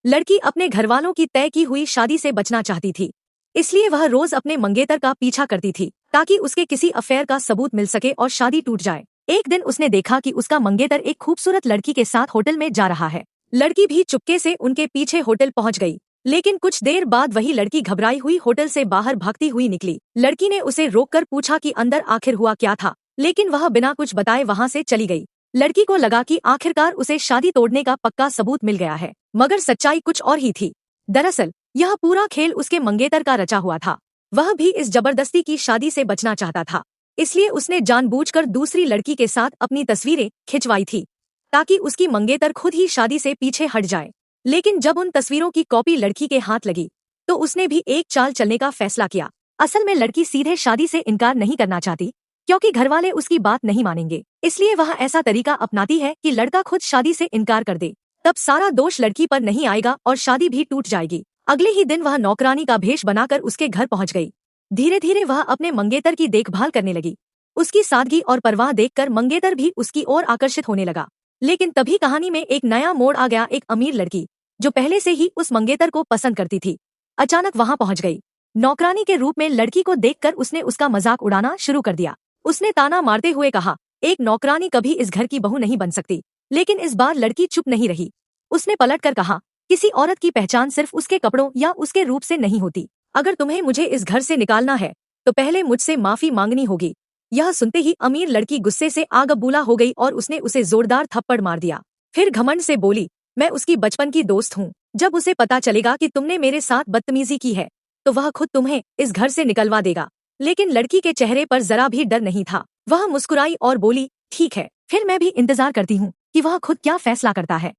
लड़की अपने घरवालों की तय की हुई शादी से बचना चाहती थी, इसलिए वह रोज अपने मंगेतर का पीछा करती थी ताकि उसके किसी अफेयर का सबूत मिल सके और शादी टूट जाए। एक दिन उसने देखा कि उसका मंगेतर एक खूबसूरत लड़की के साथ होटल में जा रहा है। लड़की भी चुपके से उनके पीछे होटल पहुंच गई, लेकिन कुछ देर बाद वही लड़की घबराई हुई होटल से बाहर भागती हुई निकली। लड़की ने उसे रोककर पूछा कि अंदर आखिर हुआ क्या था, लेकिन वह बिना कुछ बताए वहां से चली गई। लड़की को लगा कि आखिरकार उसे शादी तोड़ने का पक्का सबूत मिल गया है, मगर सच्चाई कुछ और ही थी। दरअसल यह पूरा खेल उसके मंगेतर का रचा हुआ था। वह भी इस जबरदस्ती की शादी से बचना चाहता था, इसलिए उसने जानबूझकर दूसरी लड़की के साथ अपनी तस्वीरें खिंचवाई थी ताकि उसकी मंगेतर खुद ही शादी से पीछे हट जाए। लेकिन जब उन तस्वीरों की कॉपी लड़की के हाथ लगी तो उसने भी एक चाल चलने का फैसला किया। असल में लड़की सीधे शादी से इनकार नहीं करना चाहती, क्योंकि घरवाले उसकी बात नहीं मानेंगे, इसलिए वह ऐसा तरीका अपनाती है कि लड़का खुद शादी से इनकार कर दे। तब सारा दोष लड़की पर नहीं आएगा और शादी भी टूट जाएगी। अगले ही दिन वह नौकरानी का भेष बनाकर उसके घर पहुंच गई। धीरे धीरे वह अपने मंगेतर की देखभाल करने लगी। उसकी सादगी और परवाह देखकर मंगेतर भी उसकी ओर आकर्षित होने लगा। लेकिन तभी कहानी में एक नया मोड़ आ गया। एक अमीर लड़की जो पहले से ही उस मंगेतर को पसंद करती थी, अचानक वहां पहुंच गई। नौकरानी के रूप में लड़की को देखकर उसने उसका मजाक उड़ाना शुरू कर दिया। उसने ताना मारते हुए कहा, एक नौकरानी कभी इस घर की बहू नहीं बन सकती। लेकिन इस बार लड़की चुप नहीं रही। उसने पलटकर कहा, किसी औरत की पहचान सिर्फ उसके कपड़ों या उसके रूप से नहीं होती। अगर तुम्हें मुझे इस घर से निकालना है तो पहले मुझसे माफी मांगनी होगी। यह सुनते ही अमीर लड़की गुस्से से आग बबूला हो गई और उसने उसे जोरदार थप्पड़ मार दिया। फिर घमंड से बोली, मैं उसकी बचपन की दोस्त हूँ। जब उसे पता चलेगा कि तुमने मेरे साथ बदतमीजी की है तो वह खुद तुम्हें इस घर से निकलवा देगा। लेकिन लड़की के चेहरे पर जरा भी डर नहीं था। वह मुस्कुराई और बोली, ठीक है, फिर मैं भी इंतजार करती हूँ कि वह खुद क्या फैसला करता है।